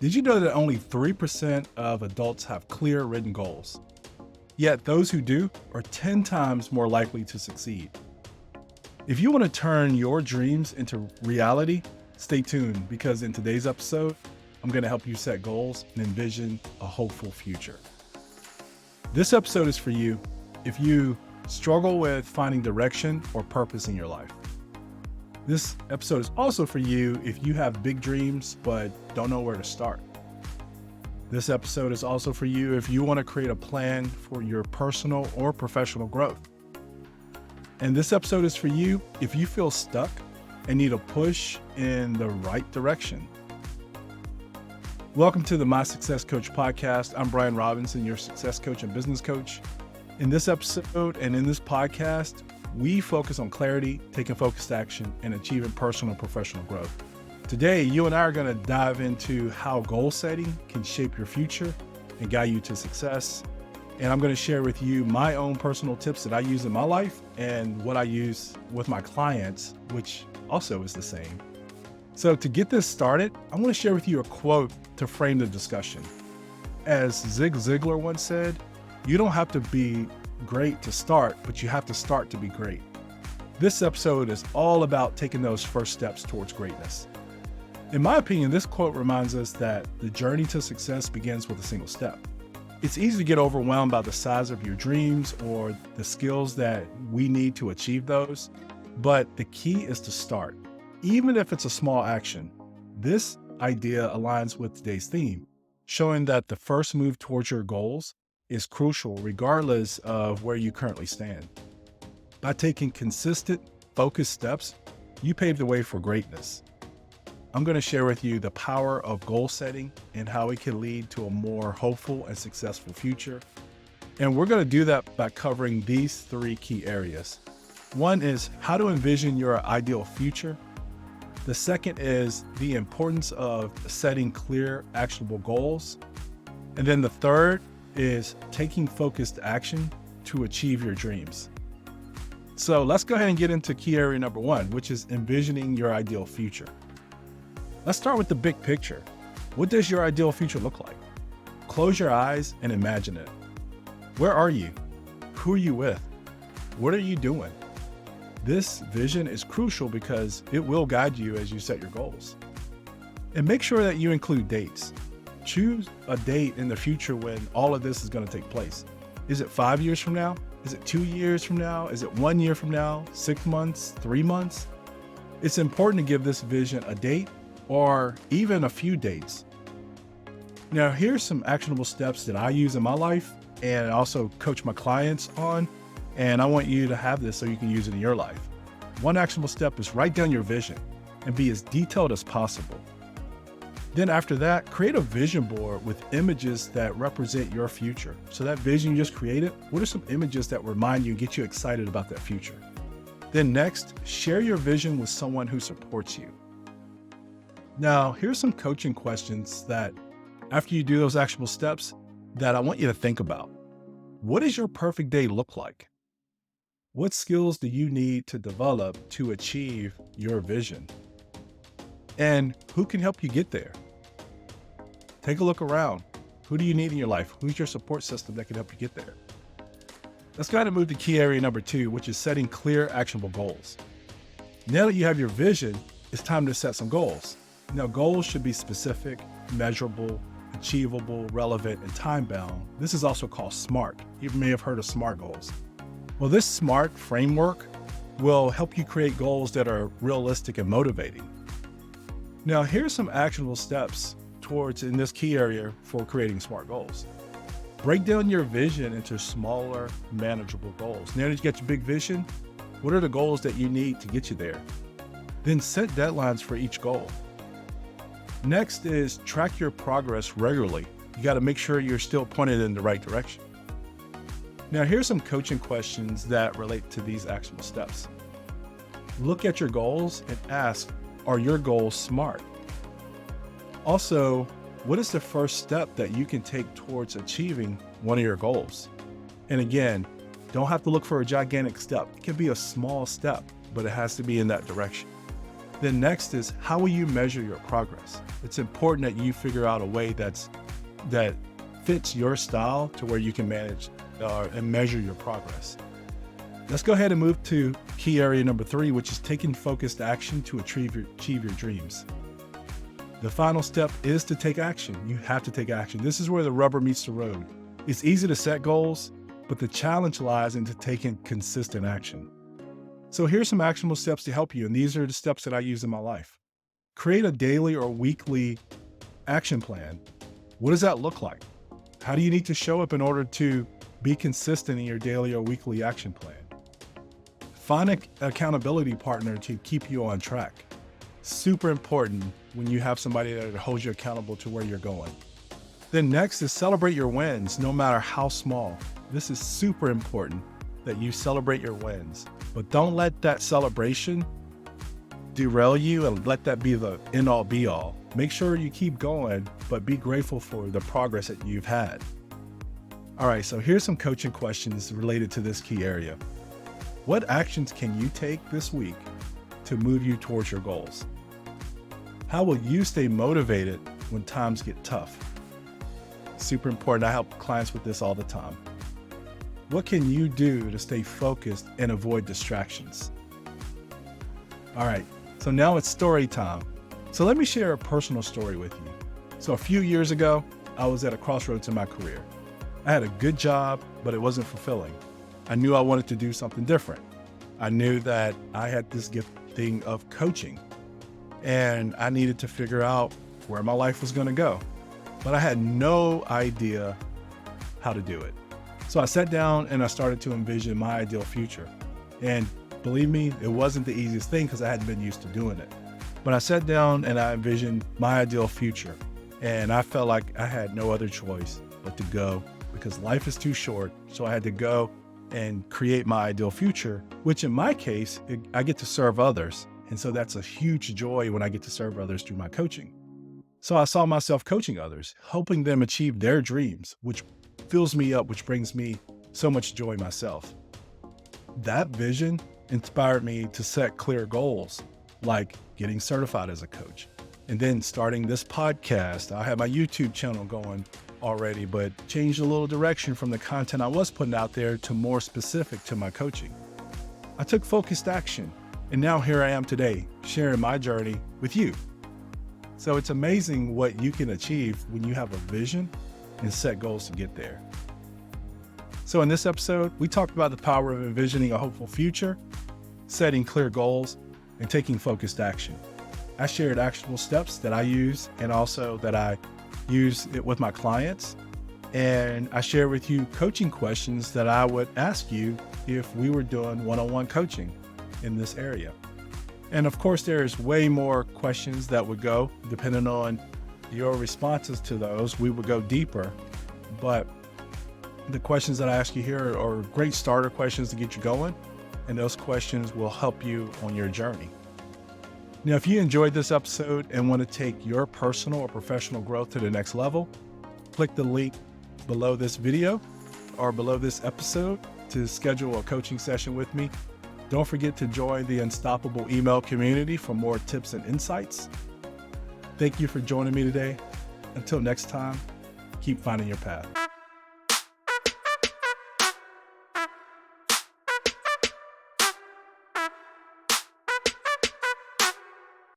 Did you know that only 3% of adults have clear written goals? Yet those who do are 10 times more likely to succeed. If you want to turn your dreams into reality, stay tuned because in today's episode, I'm going to help you set goals and envision a hopeful future. This episode is for you if you struggle with finding direction or purpose in your life. This episode is also for you if you have big dreams but don't know where to start. This episode is also for you if you want to create a plan for your personal or professional growth. And this episode is for you if you feel stuck and need a push in the right direction. Welcome to the My Success Coach podcast. I'm Brian Robinson, your success coach and business coach. In this episode and in this podcast, we focus on clarity, taking focused action, and achieving personal and professional growth. Today, you and I are going to dive into how goal setting can shape your future and guide you to success. And I'm going to share with you my own personal tips that I use in my life and what I use with my clients, which also is the same. So to get this started, I want to share with you a quote to frame the discussion. As Zig Ziglar once said, you don't have to be great to start, but you have to start to be great. This episode is all about taking those first steps towards greatness. In my opinion, this quote reminds us that the journey to success begins with a single step. It's easy to get overwhelmed by the size of your dreams or the skills that we need to achieve those, but the key is to start. Even if it's a small action, this idea aligns with today's theme, showing that the first move towards your goals is crucial regardless of where you currently stand. By taking consistent, focused steps, you pave the way for greatness. I'm going to share with you the power of goal setting and how it can lead to a more hopeful and successful future. And we're going to do that by covering these three key areas. One is how to envision your ideal future. The second is the importance of setting clear, actionable goals. And then the third is taking focused action to achieve your dreams. So let's go ahead and get into key area number one, which is envisioning your ideal future. Let's start with the big picture. What does your ideal future look like? Close your eyes and imagine it. Where are you? Who are you with? What are you doing? This vision is crucial because it will guide you as you set your goals. And make sure that you include dates. Choose a date in the future when all of this is going to take place. Is it 5 years from now? Is it 2 years from now? Is it 1 year from now? 6 months? 3 months? It's important to give this vision a date or even a few dates. Now, here's some actionable steps that I use in my life and also coach my clients on, and I want you to have this so you can use it in your life. One actionable step is write down your vision and be as detailed as possible. Then after that, create a vision board with images that represent your future. So that vision you just created, what are some images that remind you and get you excited about that future? Then next, share your vision with someone who supports you. Now, here's some coaching questions that after you do those actionable steps that I want you to think about. What does your perfect day look like? What skills do you need to develop to achieve your vision? And who can help you get there? Take a look around. Who do you need in your life? Who's your support system that can help you get there? Let's go ahead and move to key area number two, which is setting clear, actionable goals. Now that you have your vision, it's time to set some goals. Now, goals should be specific, measurable, achievable, relevant, and time-bound. This is also called SMART. You may have heard of SMART goals. Well, this SMART framework will help you create goals that are realistic and motivating. Now, here's some actionable steps towards in this key area for creating SMART goals. Break down your vision into smaller, manageable goals. Now that you get your big vision, what are the goals that you need to get you there? Then set deadlines for each goal. Next is track your progress regularly. You got to make sure you're still pointed in the right direction. Now, here's some coaching questions that relate to these actionable steps. Look at your goals and ask, are your goals SMART? Also, what is the first step that you can take towards achieving one of your goals? And again, don't have to look for a gigantic step. It can be a small step, but it has to be in that direction. Then next is, how will you measure your progress? progress. It's important that you figure out a way that fits your style to where you can manage and measure your progress. Let's go ahead and move to key area number 3, which is taking focused action to achieve your dreams. The final step is to take action. You have to take action. This is where the rubber meets the road. It's easy to set goals, but the challenge lies into taking consistent action. So here's some actionable steps to help you, and these are the steps that I use in my life. Create a daily or weekly action plan. What does that look like? How do you need to show up in order to be consistent in your daily or weekly action plan? Find an accountability partner to keep you on track. Super important when you have somebody that holds you accountable to where you're going. Then next is celebrate your wins, no matter how small. This is super important that you celebrate your wins, but don't let that celebration derail you and let that be the end all be all. Make sure you keep going, but be grateful for the progress that you've had. All right, so here's some coaching questions related to this key area. What actions can you take this week to move you towards your goals? How will you stay motivated when times get tough? Super important. I help clients with this all the time. What can you do to stay focused and avoid distractions? All right, so now it's story time. So let me share a personal story with you. So a few years ago, I was at a crossroads in my career. I had a good job, but it wasn't fulfilling. I knew I wanted to do something different. I knew that I had this gifting of coaching, and I needed to figure out where my life was going to go, but I had no idea how to do it. So I sat down and I started to envision my ideal future. And believe me, it wasn't the easiest thing because I hadn't been used to doing it. But I sat down and I envisioned my ideal future, and I felt like I had no other choice but to go, because life is too short. So I had to go and create my ideal future, which in my case, I get to serve others. And so that's a huge joy when I get to serve others through my coaching. So I saw myself coaching others, helping them achieve their dreams, which fills me up, which brings me so much joy myself. That vision inspired me to set clear goals, like getting certified as a coach. And then starting this podcast. I have my YouTube channel going already, but changed a little direction from the content I was putting out there to more specific to my coaching. I took focused action, and now here I am today, sharing my journey with you. So it's amazing what you can achieve when you have a vision and set goals to get there. So in this episode, we talked about the power of envisioning a hopeful future, setting clear goals, and taking focused action. I shared actionable steps that I use and also that I use it with my clients. And I share with you coaching questions that I would ask you if we were doing one-on-one coaching in this area. And of course, there's way more questions that would go, depending on your responses to those, we would go deeper. But the questions that I ask you here are great starter questions to get you going. And those questions will help you on your journey. Now, if you enjoyed this episode and want to take your personal or professional growth to the next level, click the link below this video or below this episode to schedule a coaching session with me. Don't forget to join the Unstoppable email community for more tips and insights. Thank you for joining me today. Until next time, keep finding your path.